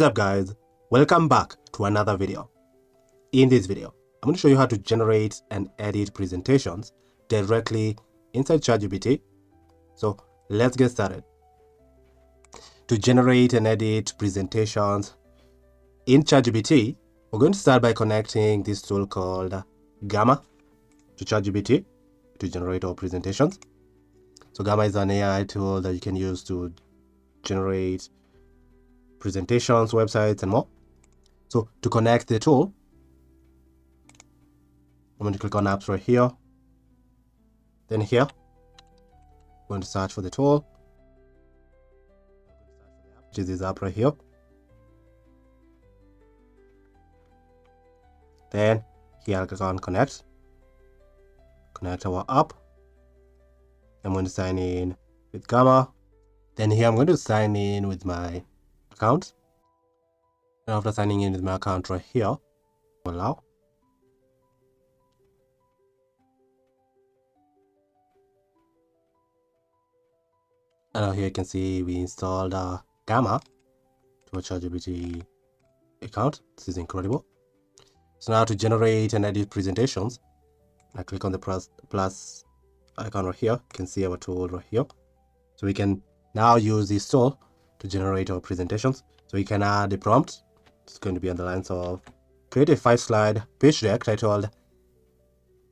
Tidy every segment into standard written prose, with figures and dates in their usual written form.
What's up guys, welcome back to another video. In this video I'm going to show you how to generate and edit presentations directly inside ChatGPT. So let's get started. To generate and edit presentations in ChatGPT, we're going to start by connecting this tool called Gamma to ChatGPT to generate our presentations. So Gamma is an AI tool that you can use to generate presentations, websites, and more. So to connect the tool, I'm going to click on apps right here. Then here, I'm going to search for the tool, which is this app right here. Then here I'll click on connect our app. I'm going to sign in with Gamma. Then here I'm going to sign in with my account. And after signing in with my account right here, allow. And now here you can see we installed Gamma to our ChatGPT account. This is incredible. So now to generate and edit presentations, I click on the plus icon right here. You can see our tool right here. So we can now use this tool to generate our presentations. So we can add a prompt. It's going to be on the lines of create a 5-slide pitch deck titled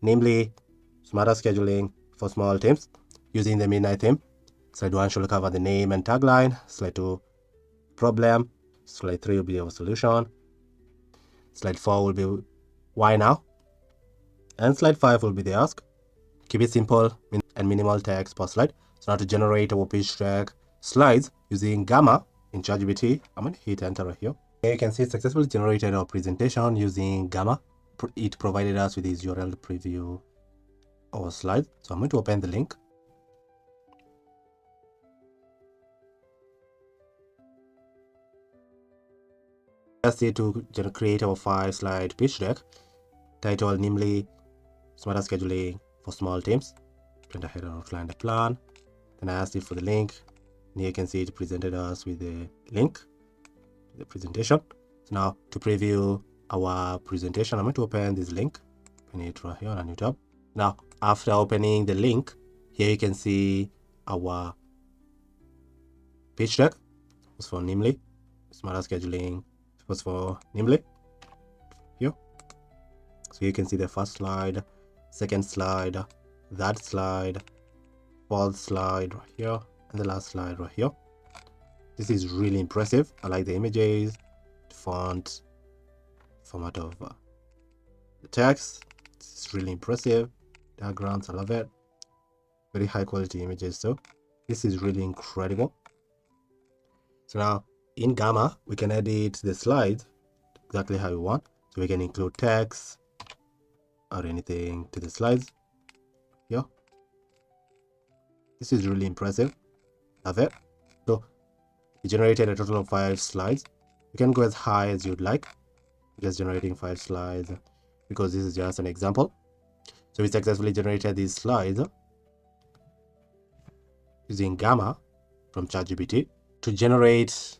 namely smarter scheduling for small teams using the midnight theme. Slide 1 should cover the name and tagline. Slide 2 problem. Slide 3 will be our solution. Slide 4 will be why now, and slide 5 will be the ask. Keep it simple and minimal text per slide. So now to generate our pitch deck slides using Gamma in ChatGPT, I'm going to hit enter right here. Here you can see it successfully generated our presentation using Gamma. It provided us with this URL to preview our slides. So I'm going to open the link. Let's see to create our 5-slide pitch deck titled namely smarter scheduling for small teams. Went ahead and outline the plan. Then I asked it for the link. And here you can see it presented us with the link to the presentation. So now to preview our presentation, I'm going to open this link. Open it right here on a new tab. Now after opening the link, here you can see our pitch deck. It was for namely smarter scheduling. It was for namely here. So you can see the first slide, second slide, that slide, fourth slide right here, and the last slide right here. This is really impressive. I like the images, the font, format of the text. This is really impressive. Diagrams, I love it. Very high quality images. So this is really incredible. So now in Gamma, we can edit the slides exactly how we want. So we can include text or anything to the slides. Yeah, this is really impressive. Love it. So we generated a total of 5 slides. You can go as high as you'd like. Just generating 5 slides because this is just an example. So we successfully generated these slides using Gamma from ChatGPT. To generate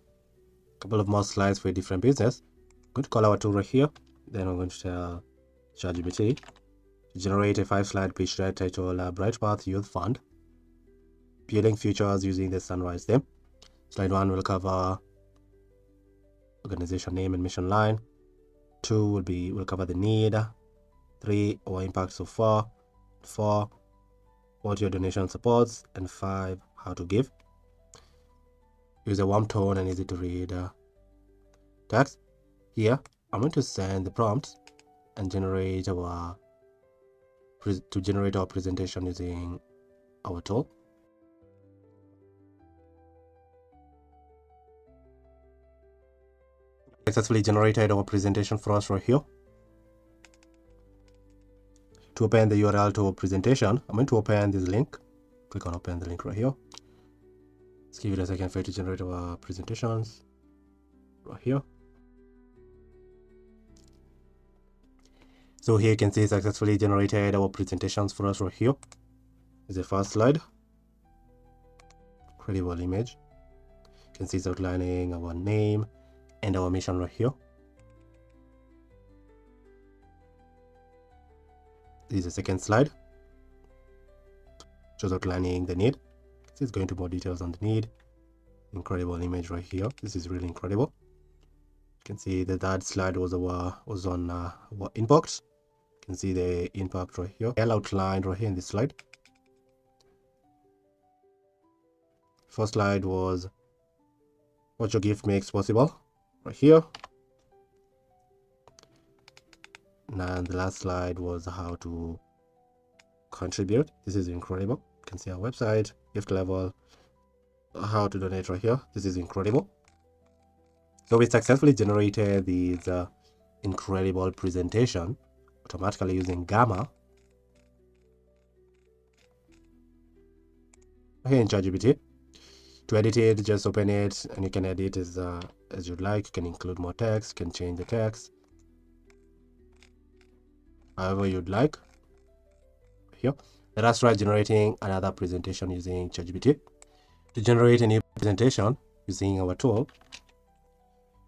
a couple of more slides for a different business, I'm going to call our tool right here. Then I'm going to tell ChatGPT to generate a 5-slide pitch deck titled Bright Path Youth Fund, building futures using the sunrise theme. Slide 1 will cover organization name and mission line. 2 will cover the need. 3 our impact so far. 4 what your donation supports, and 5 how to give. Use a warm tone and easy to read text. Here I'm going to send the prompt and generate our presentation using our tool. Successfully generated our presentation for us right here. To open the URL to our presentation, I'm going to open this link. Click on open the link right here. Let's give it a second for it to generate our presentations right here. So here you can see successfully generated our presentations for us right here. Is the first slide. Incredible image. You can see it's outlining our name, and our mission right here. This is the second slide, just outlining the need. It's going to more details on the need. Incredible image right here. This is really incredible. You can see the third slide was on our impact. You can see the impact right here, well outlined right here in this slide. First slide was what your gift makes possible right here, and the last slide was how to contribute. This is incredible. You can see our website, gift level, how to donate right here. This is incredible. So we successfully generated these incredible presentation automatically using Gamma here in ChatGPT. To edit it, just open it and you can edit as you'd like. You can include more text, you can change the text however you'd like. Here, let us try generating another presentation using ChatGPT. To generate a new presentation using our tool,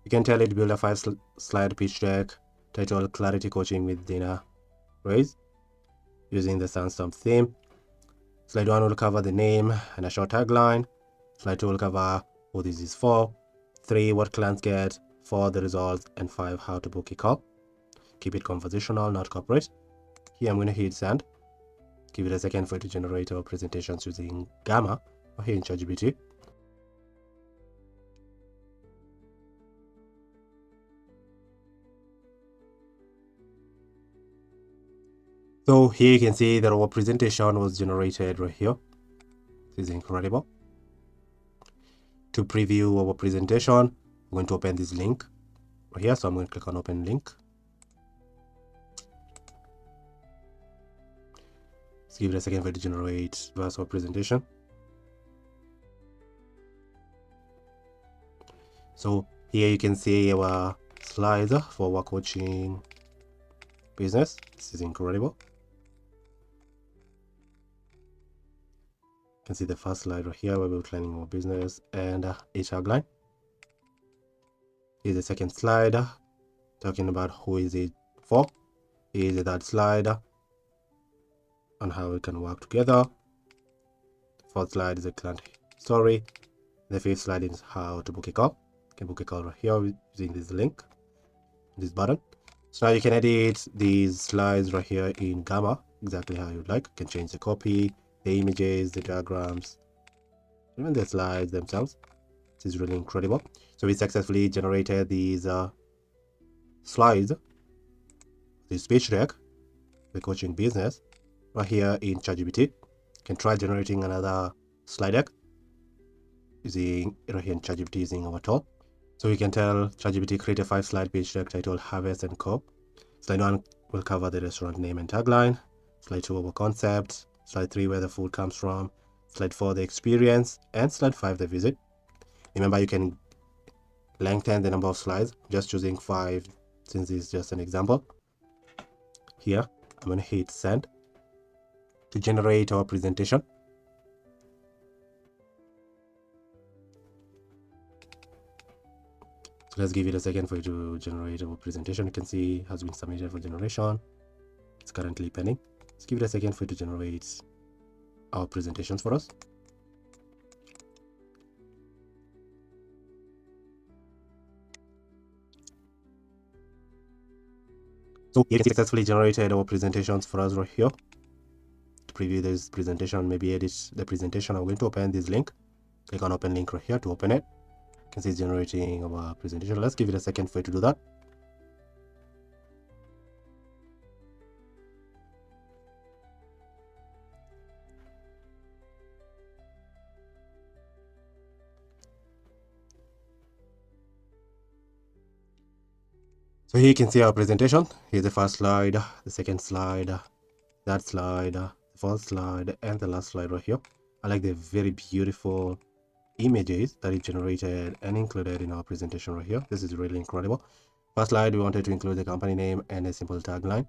you can tell it to build a 5-slide pitch deck titled Clarity Coaching with Dina Rays using the Sandstorm theme. Slide 1 will cover the name and a short tagline. Slide 2 will cover what this is for. 3, what clients get. 4, the results. And 5, how to book a call. Keep it conversational, not corporate. Here I'm going to hit send. Give it a second for it to generate our presentations using Gamma or here in ChatGPT. So here you can see that our presentation was generated right here. This is incredible. To preview our presentation, we're going to open this link right here. So I'm going to click on open link. Let's give it a second for it to generate our presentation. So here you can see our slides for our coaching business. This is incredible. You can see the first slide right here where we're planning our business and a tagline. Here's the second slide talking about who is it for. Here's the third slide on how we can work together. The fourth slide is a client story. The fifth slide is how to book a call. You can book a call right here using this link, this button. So now you can edit these slides right here in Gamma exactly how you'd like. You can change the copy, the images, the diagrams, even the slides themselves. This is really incredible. So we successfully generated these slides, this pitch deck, the coaching business, right here in ChatGPT. You can try generating another slide deck using right here in ChatGPT using our tool. So we can tell ChatGPT create a 5-slide pitch deck titled Harvest and Co. Slide 1 will cover the restaurant name and tagline. Slide 2 our concept. Slide 3 where the food comes from. Slide 4 the experience, and slide 5 the visit. Remember, you can lengthen the number of slides, just choosing 5 since it's just an example. Here I'm going to hit send to generate our presentation. So let's give it a second for it to generate our presentation. You can see it has been submitted for generation. It's currently pending. Let's give it a second for it to generate our presentations for us. So it successfully generated our presentations for us right here. To preview this presentation, maybe edit the presentation, I'm going to open this link. Click on open link right here to open it. You can see it's generating our presentation. Let's give it a second for it to do that. So here you can see our presentation. Here's the first slide, the second slide, that slide, the fourth slide, and the last slide right here. I like the very beautiful images that it generated and included in our presentation right here. This is really incredible. First slide, we wanted to include the company name and a simple tagline.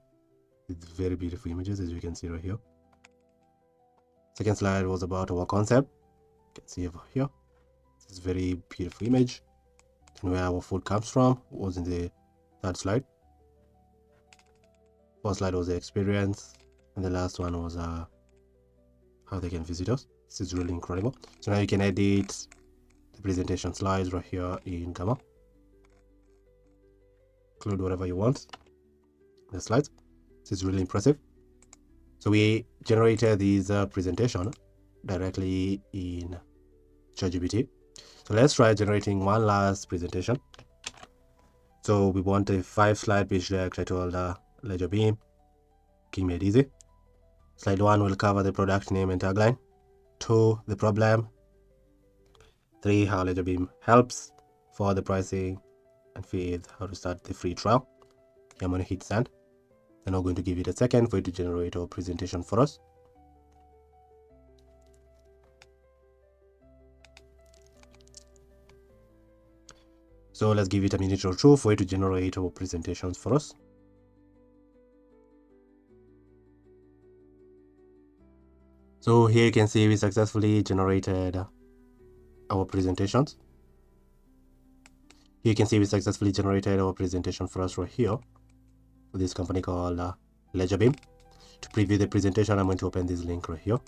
It's very beautiful images, as you can see right here. Second slide was about our concept. You can see over here. This is very beautiful image. and where our food comes from was in the third slide. First slide was the experience, and the last one was how they can visit us. This is really incredible. So now you can edit the presentation slides right here in Gamma. Include whatever you want in the slides. This is really impressive. So we generated these presentation directly in ChatGPT. So let's try generating one last presentation. So we want a 5-slide pitch deck titled Ledger Beam, King Made Easy. Slide 1 will cover the product name and tagline. 2, the problem. 3, how Ledger Beam helps. 4, the pricing. And 5th, how to start the free trial. Here I'm going to hit send. Then I'm going to give it a second for it to generate our presentation for us. So let's give it a minute or two for it to generate our presentations for us. So here you can see we successfully generated our presentations. Here you can see we successfully generated our presentation for us right here with this company called Ledger Beam. To preview the presentation, I'm going to open this link right here.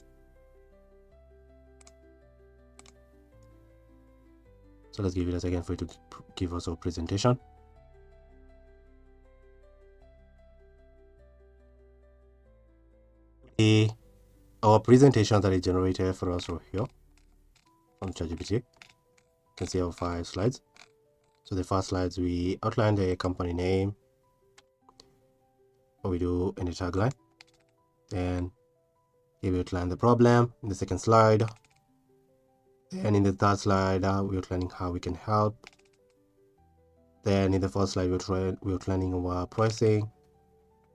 So let's give it a second for it to give us our presentation. Our presentation that is generated for us right here from ChatGPT. You can see our 5 slides. So the first slides, we outline the company name, what we do in the tagline. Then here we outline the problem in the second slide. Then in the third slide, we're outlining how we can help. Then in the first slide, we're outlining our pricing.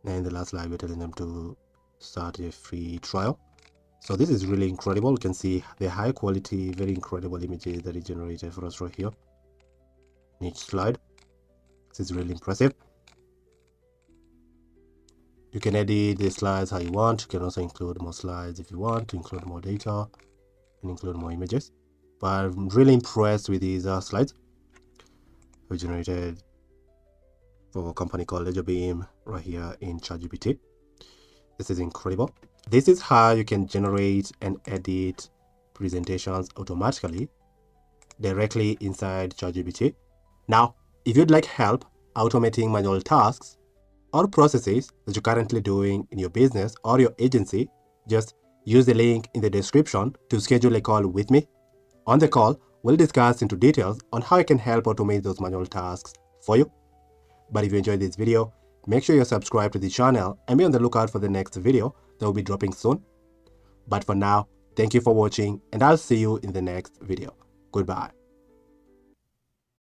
Then in the last slide, we're telling them to start a free trial. So this is really incredible. You can see the high quality, very incredible images that it generated for us right here in each slide. This is really impressive. You can edit the slides how you want. You can also include more slides if you want to include more data and include more images. But I'm really impressed with these slides we generated for a company called Ledger Beam right here in ChatGPT. This is incredible. This is how you can generate and edit presentations automatically directly inside ChatGPT. Now, if you'd like help automating manual tasks or processes that you're currently doing in your business or your agency, just use the link in the description to schedule a call with me. On the call, we'll discuss into details on how I can help automate those manual tasks for you. But if you enjoyed this video, make sure you're subscribed to the channel and be on the lookout for the next video that will be dropping soon. But for now, thank you for watching and I'll see you in the next video. Goodbye.